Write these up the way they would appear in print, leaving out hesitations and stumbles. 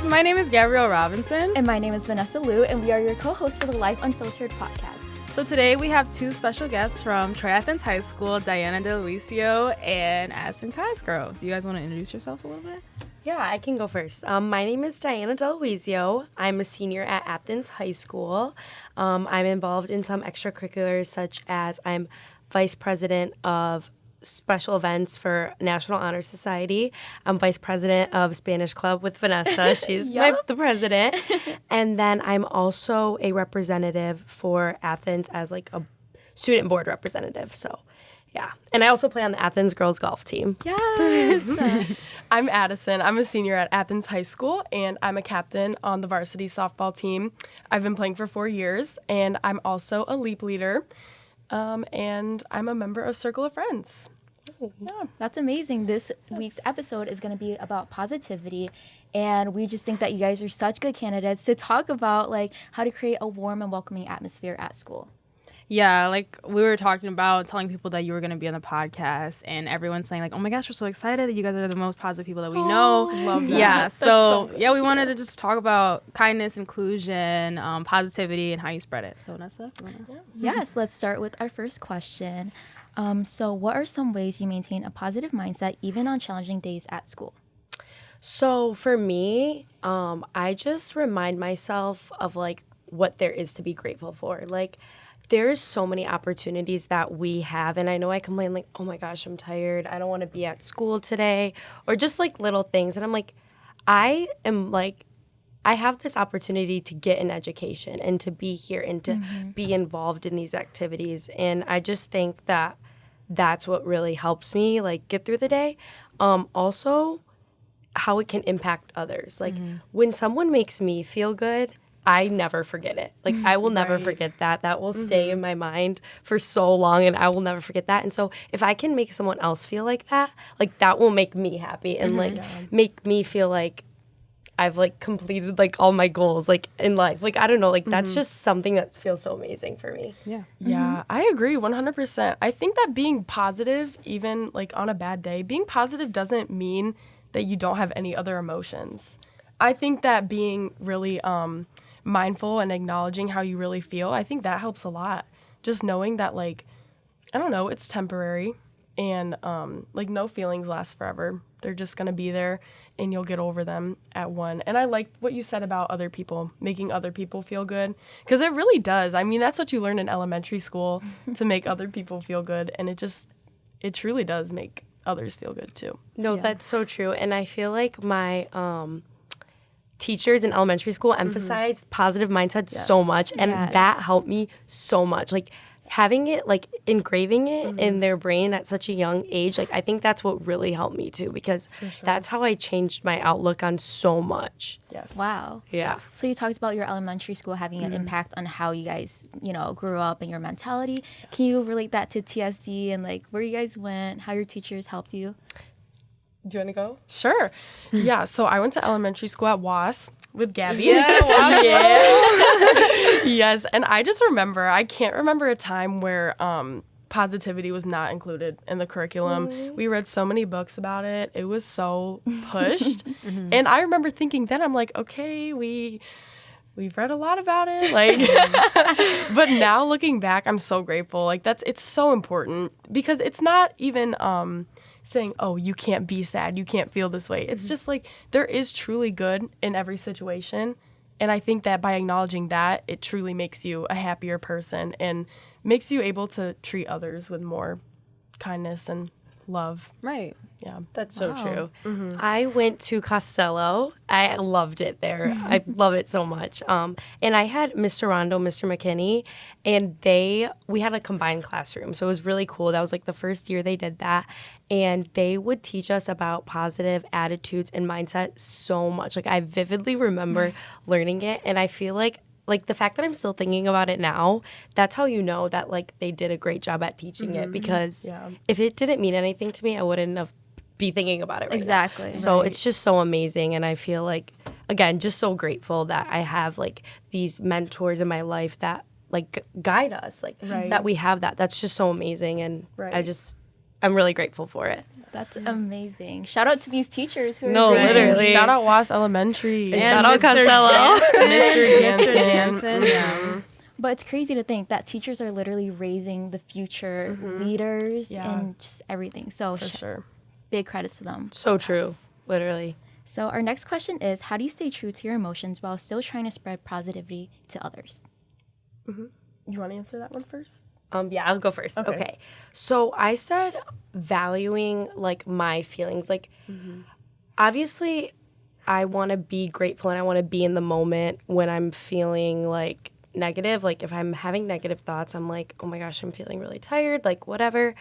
my name is Gabrielle Robinson. And my name is Vanessa Liu, and we are your co-hosts for the Life Unfiltered podcast. So today we have two special guests from Athens High School, D'Aloisio and Addison Cosgrove. Do you guys want to introduce yourselves a little bit? Yeah, I can go first. My name is D'Aloisio. I'm a senior at Athens High School. I'm involved in some extracurriculars, such as I'm vice president of special events for National Honor Society. I'm vice president of Spanish Club with Vanessa. She's the president. And then I'm also a representative for Athens as like a student board representative. So, yeah. And I also play on the Athens girls golf team. Yes. I'm Addison. I'm a senior at Athens High School, and I'm a captain on the varsity softball team. I've been playing for 4 years, and I'm also a LEAP leader. And I'm a member of Circle of Friends. Yeah. That's amazing. This week's episode is going to be about positivity, and we just think that you guys are such good candidates to talk about like how to create a warm and welcoming atmosphere at school. Yeah, like we were talking about telling people that you were going to be on the podcast, and everyone's saying like, oh my gosh, we're so excited that you guys are the most positive people that we know. Love that. Yeah, So yeah, we wanted to just talk about kindness, inclusion, positivity, and how you spread it. So Vanessa, Yes, let's start with our first question. So what are some ways you maintain a positive mindset even on challenging days at school? So for me, I just remind myself of like what there is to be grateful for. Like, there's so many opportunities that we have, and I know I complain like, oh my gosh, I'm tired, I don't want to be at school today, or just like little things, and I'm like, I have this opportunity to get an education and to be here and to be involved in these activities, and I just think that that's what really helps me like get through the day. Also, how it can impact others. Like when someone makes me feel good, I never forget it. Like, I will never forget that. That will stay in my mind for so long, and I will never forget that. And so if I can make someone else feel like that will make me happy and, like, make me feel like I've, like, completed, like, all my goals, like, in life. Like, I don't know. Like, that's just something that feels so amazing for me. Yeah. Yeah, I agree 100%. I think that being positive, even, like, on a bad day, being positive doesn't mean that you don't have any other emotions. I think that being really mindful and acknowledging how you really feel, I think that helps a lot. Just knowing that, like, I don't know, it's temporary, and like, no feelings last forever. They're just gonna be there, and you'll get over them at one. And I like what you said about other people, making other people feel good, because it really does. I mean, that's what you learn in elementary school, to make other people feel good, and it truly does make others feel good too. No, that's so true. And I feel like my teachers in elementary school emphasized positive mindset so much, and that helped me so much. Like, having it, like, engraving it in their brain at such a young age, like, I think that's what really helped me too, because that's how I changed my outlook on so much. Yes. Wow. Yeah. So you talked about your elementary school having an impact on how you guys, grew up and your mentality. Can you relate that to TSD and, like, where you guys went, how your teachers helped you? Do you want to go? Sure. Yeah, so I went to elementary school at WAS with Gabby. Yeah, Yes, and I just remember, I can't remember a time where positivity was not included in the curriculum. We read so many books about it. It was so pushed. And I remember thinking then, I'm like, okay, we've read a lot about it. Like, but now looking back, I'm so grateful. Like, it's so important, because it's not even saying, oh, you can't be sad, you can't feel this way. It's just like, there is truly good in every situation. And I think that by acknowledging that, it truly makes you a happier person and makes you able to treat others with more kindness and love. Right. Yeah. That's so true. I went to Costello. I loved it there. I love it so much. And I had Mr. Rondo, Mr. McKinney, and we had a combined classroom. So it was really cool. That was like the first year they did that. And they would teach us about positive attitudes and mindset so much. Like, I vividly remember learning it. And I feel like the fact that I'm still thinking about it now, that's how you know that, like, they did a great job at teaching it, because if it didn't mean anything to me, I wouldn't have be thinking about it right Exactly. now. So it's just so amazing, and I feel like, again, just so grateful that I have, like, these mentors in my life that, like, guide us, like, that we have that. That's just so amazing, and I'm really grateful for it. That's amazing. Shout out to these teachers who are No, raising- literally. Shout out Was Elementary. And shout out Mr. Costello. Mr. Jansen. Jansen. Yeah. But it's crazy to think that teachers are literally raising the future leaders Yeah. and just everything. So For sure. big credits to them. So true. Literally. So our next question is, how do you stay true to your emotions while still trying to spread positivity to others? You want to answer that one first? Yeah, I'll go first. Okay. Okay. So I said valuing like my feelings. Like obviously I want to be grateful and I want to be in the moment when I'm feeling like negative. Like if I'm having negative thoughts, I'm like, oh my gosh, I'm feeling really tired, like whatever.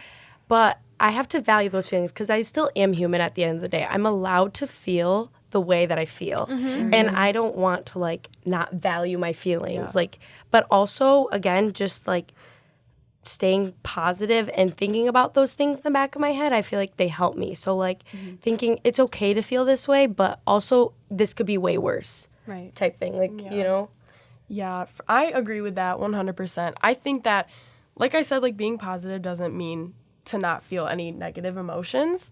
But I have to value those feelings because I still am human at the end of the day. I'm allowed to feel the way that I feel. And I don't want to like not value my feelings. Yeah. Like, but also again, just like staying positive and thinking about those things in the back of my head, I feel like they help me. So like thinking it's okay to feel this way, but also this could be way worse Right. type thing. Like, you know? Yeah, I agree with that 100%. I think that, like I said, like being positive doesn't mean to not feel any negative emotions.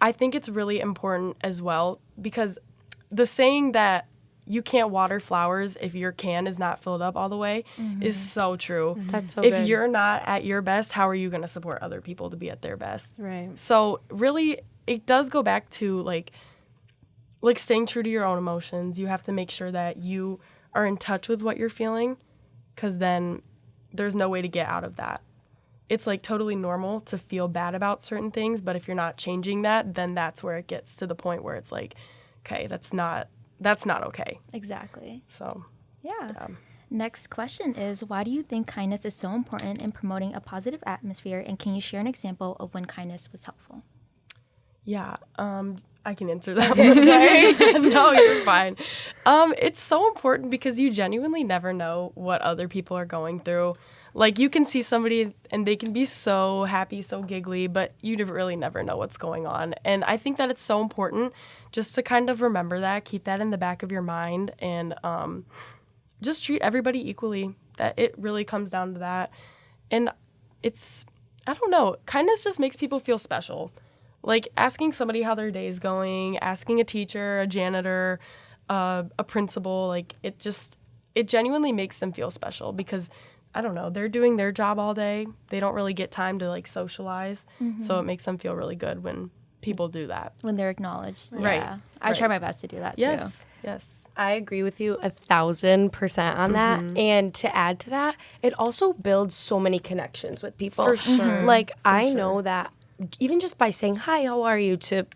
I think it's really important as well because the saying that you can't water flowers if your can is not filled up all the way is so true. That's so If good. you're not at your best, how are you going to support other people to be at their best? Right. So really, it does go back to like staying true to your own emotions. You have to make sure that you are in touch with what you're feeling, because then there's no way to get out of that. It's like totally normal to feel bad about certain things, but if you're not changing that, then that's where it gets to the point where it's like, okay, that's not okay. Exactly. So Yeah. Next question is, why do you think kindness is so important in promoting a positive atmosphere? And can you share an example of when kindness was helpful? yeah, I can answer that one. Sorry. No, you're fine. It's so important because you genuinely never know what other people are going through. Like, you can see somebody and they can be so happy, so giggly, but you really never know what's going on. And I think that it's so important just to kind of remember that, keep that in the back of your mind, and just treat everybody equally. That it really comes down to that. And it's, I don't know, kindness just makes people feel special. Like, asking somebody how their day is going, asking a teacher, a janitor, a principal, like, it genuinely makes them feel special because, I don't know, they're doing their job all day. They don't really get time to, like, socialize. So it makes them feel really good when people do that. When they're acknowledged. Right. Yeah. I try my best to do that too. Yes. I agree with you 1,000% on that. And to add to that, it also builds so many connections with people. For sure. Like, I know that even just by saying, hi, how are you, to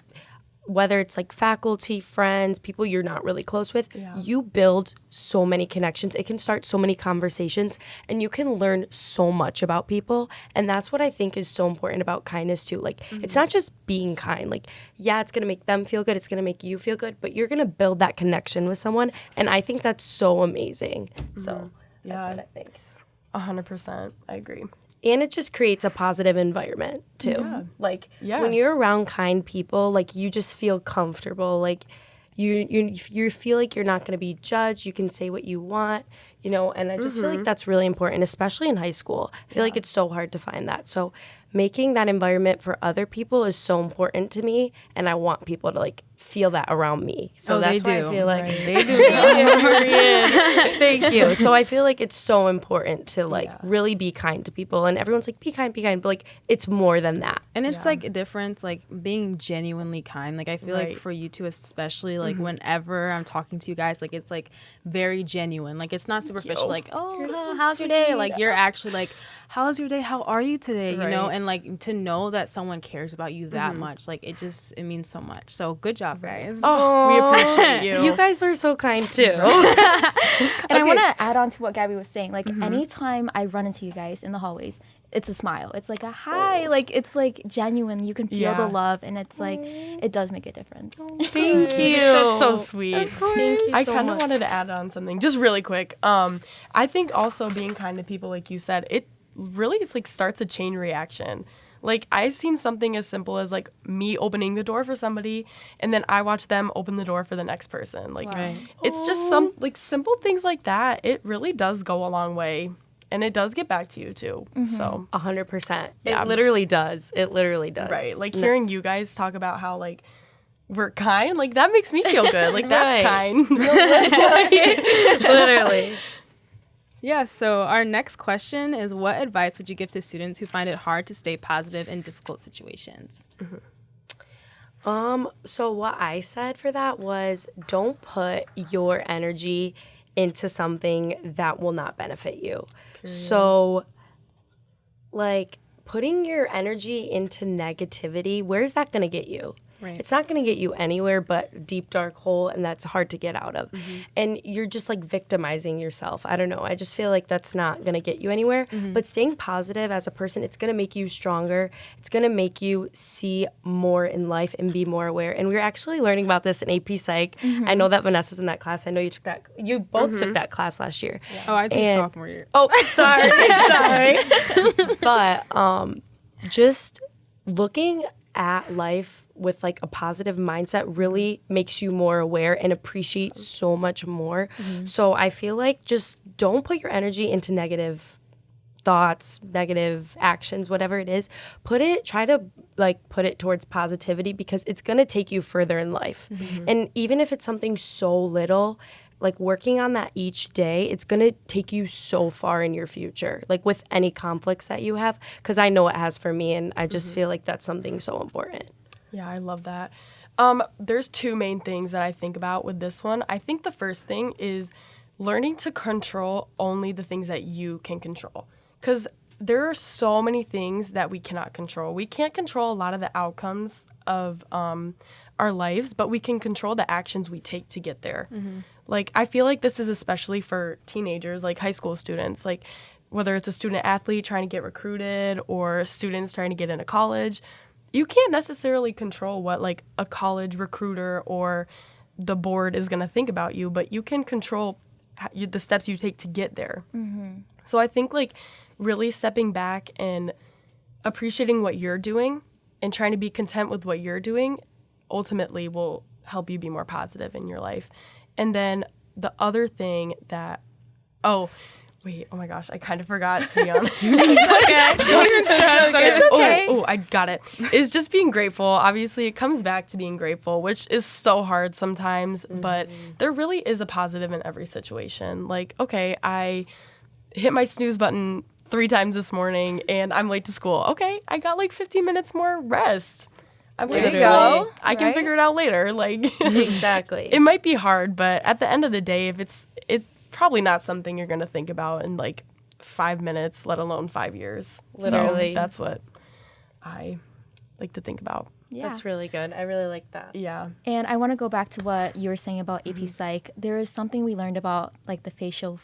whether it's like faculty, friends, people you're not really close with, you build so many connections. It can start so many conversations and you can learn so much about people. And that's what I think is so important about kindness too. Like, it's not just being kind. Like, yeah, it's going to make them feel good. It's going to make you feel good, but you're going to build that connection with someone. And I think that's so amazing. So that's Yeah. what I think. 100%. I agree. And it just creates a positive environment too. Yeah. Like Yeah. when you're around kind people, like you just feel comfortable. Like you feel like you're not going to be judged. You can say what you want, you know. And I just feel like that's really important, especially in high school. I feel like it's so hard to find that. So making that environment for other people is so important to me, and I want people to like feel that around me. So that's why I feel like they do. Thank you. So I feel like it's so important to like really be kind to people, and everyone's like, be kind, but like it's more than that. And it's like a difference, like being genuinely kind. Like I feel like Right. for you two especially, like whenever I'm talking to you guys, like it's like very genuine. Like it's not superficial. Like, oh, how's your day? Like you're actually like, how's your day? How are you today? You know, Right. and like to know that someone cares about you that much, like it means so much. So good job, guys. Oh, we appreciate you. You guys are so kind too. And I want to add on to what Gabby was saying. Like, anytime I run into you guys in the hallways, it's a smile. It's like a hi. Like, it's like genuine. You can feel the Yeah. love, and it's like, it does make a difference. Thank you. That's so sweet. Thank you I so kind of much. wanted to add on something just really quick. I think also being kind to people, like you said, it really is like starts a chain reaction. Like, I've seen something as simple as like me opening the door for somebody, and then I watch them open the door for the next person. Like, Wow. it's just some like simple things like that. It really does go a long way. And it does get back to you too. So 100%. Yeah. It literally does. It literally does. right. Like hearing you guys talk about how like we're kind, like that makes me feel good. Like that's kind. Literally. Yeah, so our next question is, what advice would you give to students who find it hard to stay positive in difficult situations? So what I said for that was, don't put your energy into something that will not benefit you. So like putting your energy into negativity, where's that going to get you? Right. It's not going to get you anywhere but a deep, dark hole, and that's hard to get out of. And you're just like victimizing yourself. I don't know. I just feel like that's not going to get you anywhere. But staying positive as a person, it's going to make you stronger. It's going to make you see more in life and be more aware. And we were actually learning about this in AP Psych. I know that Vanessa's in that class. I know you took that. You both took that class last year. Oh, I took sophomore year. Oh, sorry. But just looking at life with like a positive mindset really makes you more aware and appreciate so much more. So I feel like just don't put your energy into negative thoughts, negative actions, whatever it is. Try to like put it towards positivity, because it's going to take you further in life. And even if it's something so little, like working on that each day, it's going to take you so far in your future, like with any conflicts that you have, because I know it has for me, and I just feel like that's something so important. Yeah, I love that. There's two main things that I think about with this one. I think the first thing is learning to control only the things that you can control. Because there are so many things that we cannot control. We can't control a lot of the outcomes of our lives, but we can control the actions we take to get there. Like, I feel like this is especially for teenagers, like high school students, like whether it's a student athlete trying to get recruited or students trying to get into college. You can't necessarily control what like a college recruiter or the board is going to think about you, but you can control the steps you take to get there. So I think like really stepping back and appreciating what you're doing and trying to be content with what you're doing ultimately will help you be more positive in your life. And then the other thing that, oh my gosh, I kind of forgot, to be honest. Don't even stress. It's okay. Oh, I got it. Is just being grateful. Obviously, it comes back to being grateful, which is so hard sometimes, but there really is a positive in every situation. Like, okay, I hit my snooze button 3 times this morning and I'm late to school. Okay, I got like 15 minutes more rest. I'm late to school. I can figure it out later. Like, Exactly. it might be hard, but at the end of the day, if it's probably not something you're going to think about in like 5 minutes, let alone 5 years. Literally. So that's what I like to think about. Yeah. That's really good. I really like that. Yeah. And I want to go back to what you were saying about AP Psych. There is something we learned about like the facial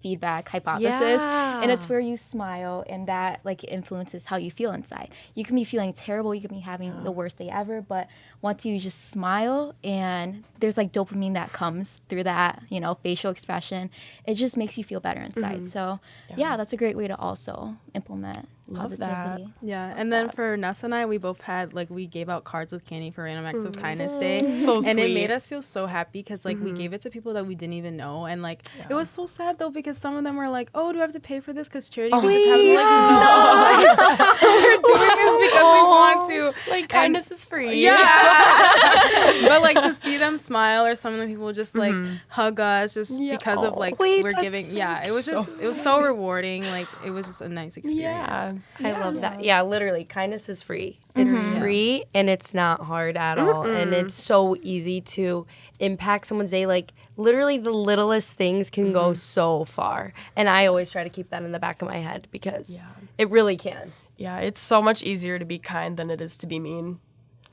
feedback hypothesis, and it's where you smile and that like influences how you feel inside. You can be feeling terrible, you can be having the worst day ever, but once you just smile and there's like dopamine that comes through that, you know, facial expression, it just makes you feel better inside. So yeah, that's a great way to also implement Love that. positivity. Yeah, and then for Nessa and I, we both had, like, we gave out cards with candy for Random Acts of Kindness Day. So and it sweet. made us feel so happy because, like, we gave it to people that we didn't even know. And, like, it was so sad, though, because some of them were like, oh, do I have to pay for this? Because charity, we just have to, like, no. We're doing this because we want to. Like, kindness is free. Yeah. But, like, to see them smile, or some of the people just, like, hug us just because of, like, we're giving. So it was just, it was so rewarding. Like, it was just a nice experience. Yeah. I love that. Yeah, literally, kindness is free. It's free and it's not hard at all. And it's so easy to impact someone's day. Like, literally, the littlest things can go so far. And I always try to keep that in the back of my head because it really can. Yeah, it's so much easier to be kind than it is to be mean.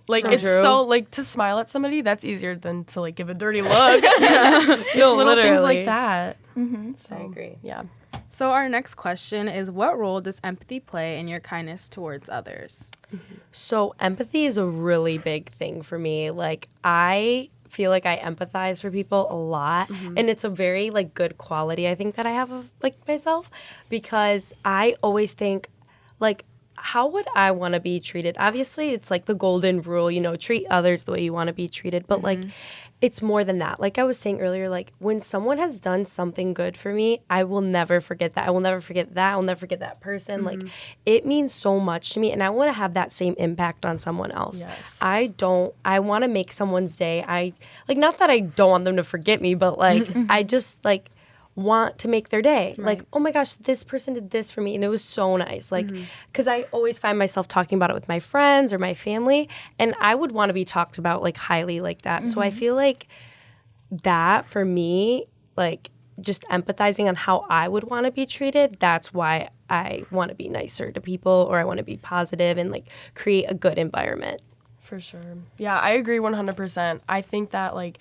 Like, So it's true. so, like, to smile at somebody, that's easier than to, like, give a dirty look. It's little things literally. like that. So, I agree. Yeah. So our next question is, what role does empathy play in your kindness towards others? So empathy is a really big thing for me. Like, I feel like I empathize for people a lot, and it's a very, like, good quality I think that I have of, like, myself, because I always think, like, how would I want to be treated? Obviously, it's like the golden rule, you know, treat others the way you want to be treated. But like, it's more than that. Like I was saying earlier, like when someone has done something good for me, I will never forget that. I will never forget that. I will never forget that person. Like it means so much to me. And I want to have that same impact on someone else. Yes. I want to make someone's day. Not that I don't want them to forget me, but like, I just like, want to make their day. Right. Like, oh my gosh, this person did this for me and it was so nice. Like, because I always find myself talking about it with my friends or my family, and I would want to be talked about like highly like that. So I feel like that for me, like just empathizing on how I would want to be treated, that's why I want to be nicer to people, or I want to be positive and like create a good environment. For sure. Yeah, I agree 100%. I think that like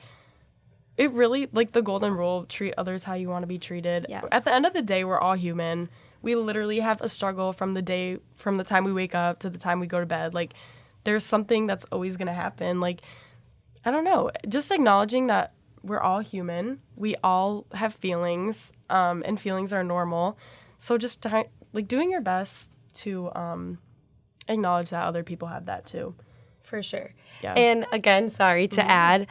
it really, like the golden rule, treat others how you want to be treated. Yeah. At the end of the day, we're all human. We literally have a struggle from the time we wake up to the time we go to bed. Like, there's something that's always going to happen. Like, I don't know. Just acknowledging that we're all human. We all have feelings, and feelings are normal. So just doing your best to acknowledge that other people have that too. For sure. Yeah. And again, sorry to add,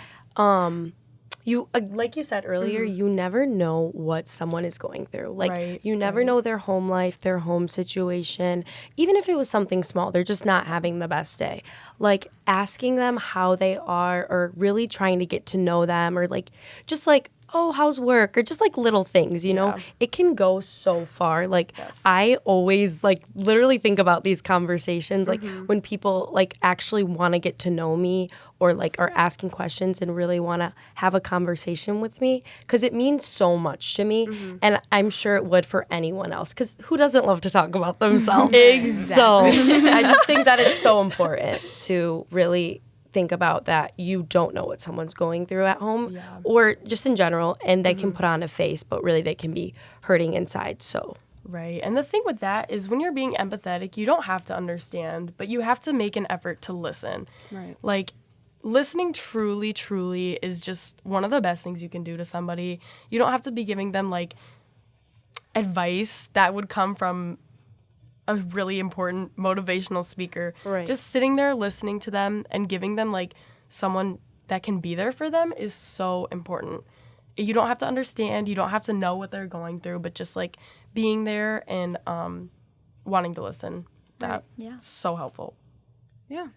you like you said earlier, you never know what someone is going through. Like you never know their home life, their home situation. Even if it was something small, they're just not having the best day. Like asking them how they are, or really trying to get to know them, or like just like, oh, how's work? Or just like little things, you know, it can go so far. Like I always like literally think about these conversations, like when people like actually want to get to know me, or like are asking questions and really want to have a conversation with me, because it means so much to me. And I'm sure it would for anyone else, because who doesn't love to talk about themselves? Exactly. So I just think that it's so important to really think about that you don't know what someone's going through at home or just in general, and they can put on a face, but really they can be hurting inside. So Right. And the thing with that is when you're being empathetic, you don't have to understand, but you have to make an effort to listen. Right. Like, listening truly, truly is just one of the best things you can do to somebody. You don't have to be giving them, like, advice that would come from a really important motivational speaker. Right. Just sitting there listening to them and giving them, like, someone that can be there for them is so important. You don't have to understand. You don't have to know what they're going through, but just, like, being there and wanting to listen. That's so helpful. Yeah.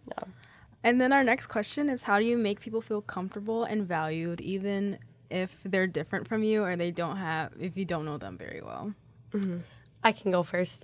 And then our next question is, how do you make people feel comfortable and valued, even if they're different from you, or if you don't know them very well? I can go first.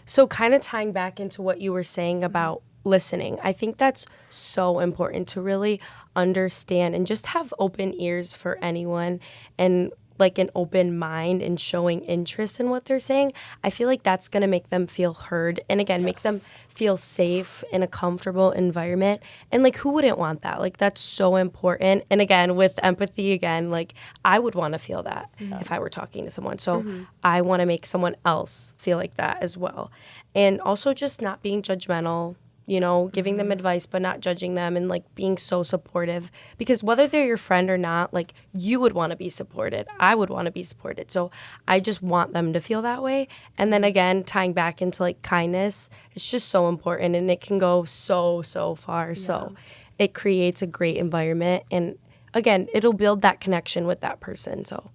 So kind of tying back into what you were saying about listening, I think that's so important to really understand and just have open ears for anyone, and like an open mind and showing interest in what they're saying. I feel like that's going to make them feel heard, and again, make them feel safe in a comfortable environment. And like, who wouldn't want that? Like, that's so important. And again, with empathy, like I would want to feel that if I were talking to someone. So I want to make someone else feel like that as well. And also just not being judgmental, you know, giving them advice but not judging them, and like being so supportive, because whether they're your friend or not, like you would want to be supported. I would want to be supported. So I just want them to feel that way. And then again, tying back into like kindness, it's just so important, and it can go so far. Yeah. So it creates a great environment, and again, it'll build that connection with that person. So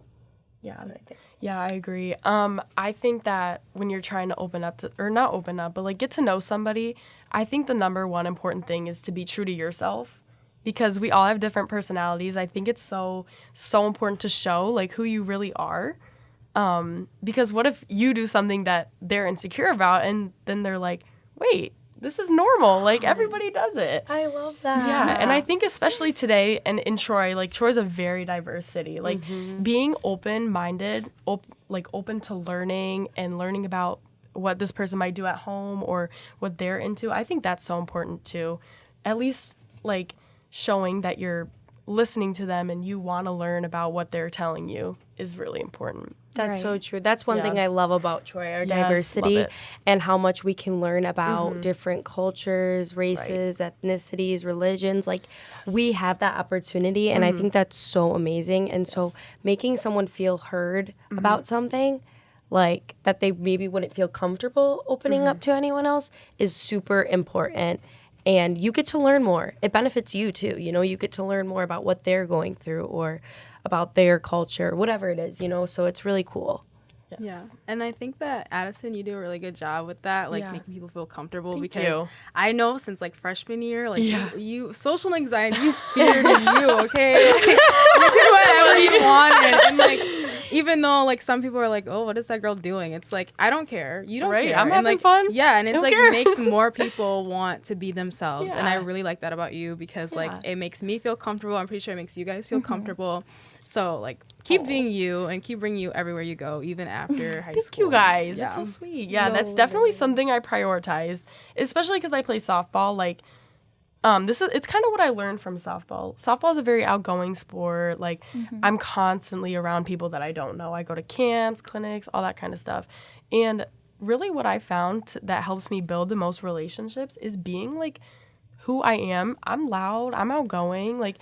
that's what I think. Yeah, I agree. I think that when you're trying to open up to, or not open up, but like get to know somebody, I think the number one important thing is to be true to yourself, because we all have different personalities. I think it's so important to show like who you really are. Because what if you do something that they're insecure about, and then they're like, wait, this is normal. Like, everybody does it. I love that. Yeah, and I think especially today and in Troy, like, Troy's a very diverse city. Like, being open-minded, open to learning and learning about what this person might do at home or what they're into, I think that's so important, too. At least, like, showing that you're listening to them and you want to learn about what they're telling you is really important. That's so true. That's one thing I love about Troy, our diversity, love it. and how much we can learn about different cultures, races, ethnicities, religions. Like, we have that opportunity, and I think that's so amazing. And so making someone feel heard about something, like that they maybe wouldn't feel comfortable opening up to anyone else is super important. And you get to learn more. It benefits you too. You know, you get to learn more about what they're going through or about their culture, whatever it is, you know, so it's really cool. Yes. Yeah, and I think that Addison, you do a really good job with that, like Yeah. making people feel comfortable. Thank Because you. I know since like freshman year, like Yeah. you social anxiety, you feared you, okay? Like, you did whatever you wanted, and like even though like some people are like, oh, what is that girl doing? It's like I don't care, you don't Right, care. I'm and, having like, fun. Yeah, and it's Who like cares? makes more people want to be themselves, and I Yeah. really like that about you because like Yeah. it makes me feel comfortable. I'm pretty sure it makes you guys feel comfortable. So like keep being you and keep bringing you everywhere you go, even after high school. Thank you guys. Yeah. It's so sweet. Yeah, No, that's definitely something I prioritize, especially because I play softball. Like, it's kind of what I learned from softball. Softball is a very outgoing sport. Like, I'm constantly around people that I don't know. I go to camps, clinics, all that kind of stuff. And really what I found that helps me build the most relationships is being like who I am. I'm loud, I'm outgoing. Like,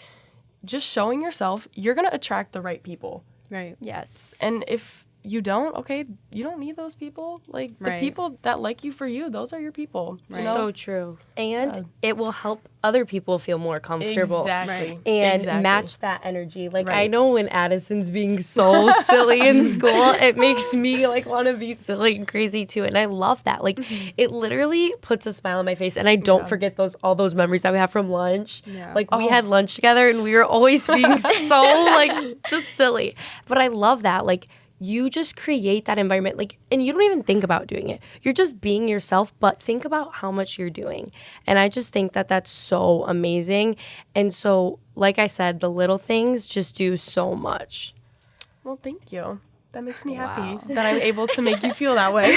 just showing yourself, you're going to attract the right people. Right. Yes. And if you don't, okay, you don't need those people. Like, the Right. people that like you for you, those are your people. You know? So true. And it will help other people feel more comfortable. Exactly. Right. And Exactly. match that energy. Like, I Right. know when Addison's being so silly in school, it makes me, like, want to be silly and crazy, too. And I love that. Like, it literally puts a smile on my face. And I don't forget all those memories that we have from lunch. Yeah. Like, we had lunch together, and we were always being so, like, just silly. But I love that. Like, you just create that environment, like, and you don't even think about doing it. You're just being yourself, but think about how much you're doing. And I just think that that's so amazing. And so, like I said, the little things just do so much. Well, thank you. That makes me happy that I'm able to make you feel that way.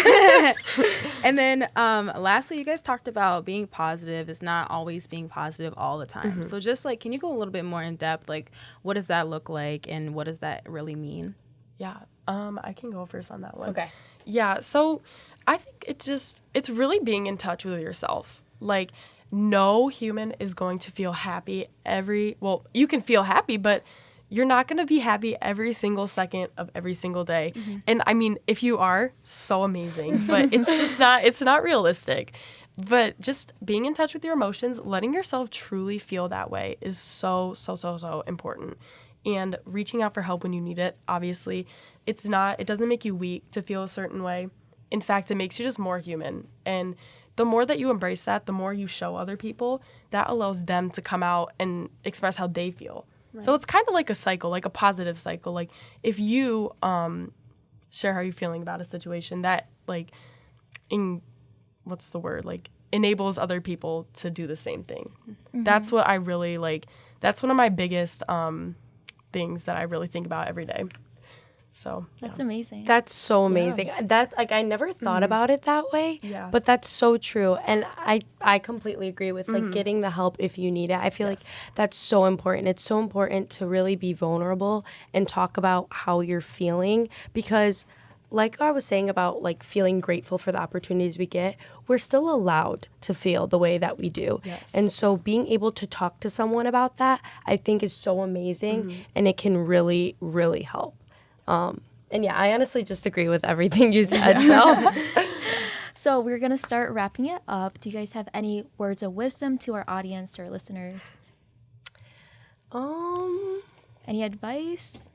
And then lastly, you guys talked about being positive is not always being positive all the time. So just like, can you go a little bit more in depth? Like, what does that look like and what does that really mean? Yeah. I can go first on that one. Okay. Yeah. So I think it's really being in touch with yourself. Like, no human is going to feel happy you can feel happy, but you're not going to be happy every single second of every single day. And I mean, if you are, so amazing, but it's not realistic. But just being in touch with your emotions, letting yourself truly feel that way is so, so, so, so important. And reaching out for help when you need it, obviously, it doesn't make you weak to feel a certain way. In fact, it makes you just more human. And the more that you embrace that, the more you show other people, that allows them to come out and express how they feel. Right. So it's kind of like a cycle, like a positive cycle. Like, if you share how you're feeling about a situation, that, like, enables other people to do the same thing. That's what I really, like, that's one of my biggest things that I really think about every day. So That's amazing. That's so amazing. That, like, I never thought about it that way. Yeah. But that's so true. And I completely agree with, like, getting the help if you need it. I feel like that's so important. It's so important to really be vulnerable and talk about how you're feeling, because, like I was saying about, like, feeling grateful for the opportunities we get, we're still allowed to feel the way that we do. Yes. And so being able to talk to someone about that, I think, is so amazing, and it can really, really help. And yeah, I honestly just agree with everything you said. So So we're going to start wrapping it up. Do you guys have any words of wisdom to our audience or listeners? Any advice?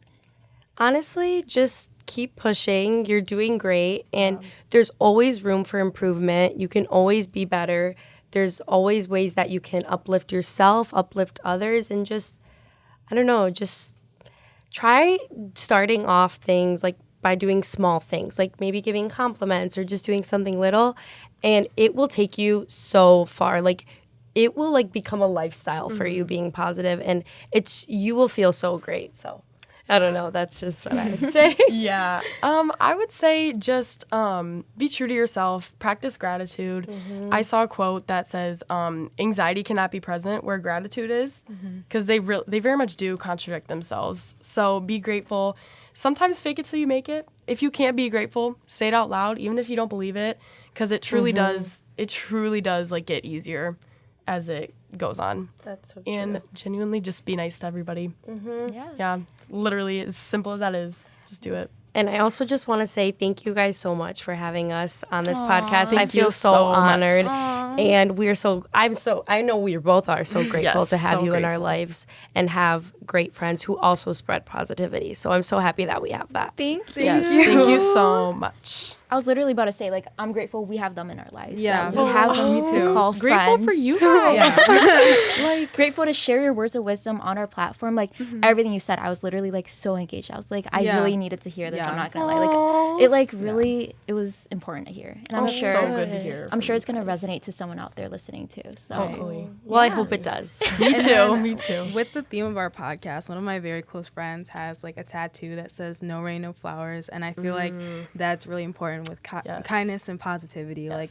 honestly, just keep pushing. You're doing great, and there's always room for improvement. You can always be better. There's always ways that you can uplift yourself, uplift others, and just, I don't know, just try starting off things like by doing small things, like maybe giving compliments or just doing something little, and it will take you so far. Like, it will, like, become a lifestyle for you, being positive, and you will feel so great. So I don't know, that's just what I would say. Yeah. I would say just be true to yourself, practice gratitude. I saw a quote that says anxiety cannot be present where gratitude is, because they very much do contradict themselves. So be grateful. Sometimes fake it till you make it. If you can't be grateful, say it out loud, even if you don't believe it, because it truly does. It truly does, like, get easier as it goes on. That's so true. And genuinely just be nice to everybody. Yeah. Yeah, literally as simple as that is. Just do it. And I also just want to say thank you guys so much for having us on this podcast. I Thank feel you so so much. honored. And I know we both are so grateful Yes, to have so you in our grateful. lives and have great friends who also spread positivity. So I'm so happy that we have that. Thank you. Yes, thank you so much. I was literally about to say, like, I'm grateful we have them in our lives. Yeah. that we have them me to too. call Grateful friends. for you guys. Grateful to share your words of wisdom on our platform. Like, everything you said, I was literally, like, so engaged. I was like, I Yeah. really needed to hear this. Yeah. I'm not going to lie. Like, it, like, really, it was important to hear. And I'm sure, So good to hear. I'm sure it's going to resonate to someone out there listening, too. So, Hopefully. Well, I hope it does. Me And too. then Me too. With the theme of our podcast, one of my very close friends has like a tattoo that says "No rain, no flowers," and I feel like that's really important with Yes. kindness and positivity. Like,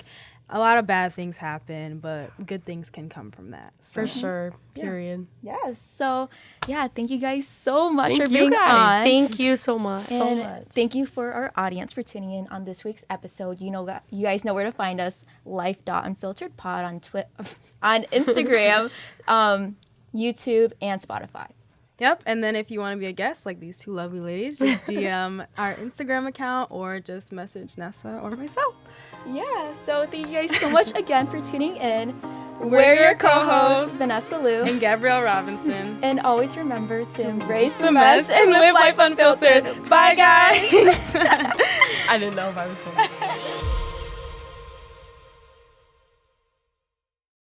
a lot of bad things happen, but good things can come from that. So. For sure. Period. yes. So, yeah, thank you guys so much Thank for you being guys. on. Thank you so much. And much. thank you for our audience for tuning in on this week's episode. You guys know where to find us. Life.unfilteredpod on on Instagram, YouTube, and Spotify. Yep. And then if you want to be a guest, like these two lovely ladies, just DM our Instagram account or just message Nessa or myself. Yeah, so thank you guys so much again for tuning in. We're your co-hosts, Vanessa Liu. And Gabrielle Robinson. And always remember to embrace The mess and live life unfiltered. Bye, guys. I didn't know if I was supposed to.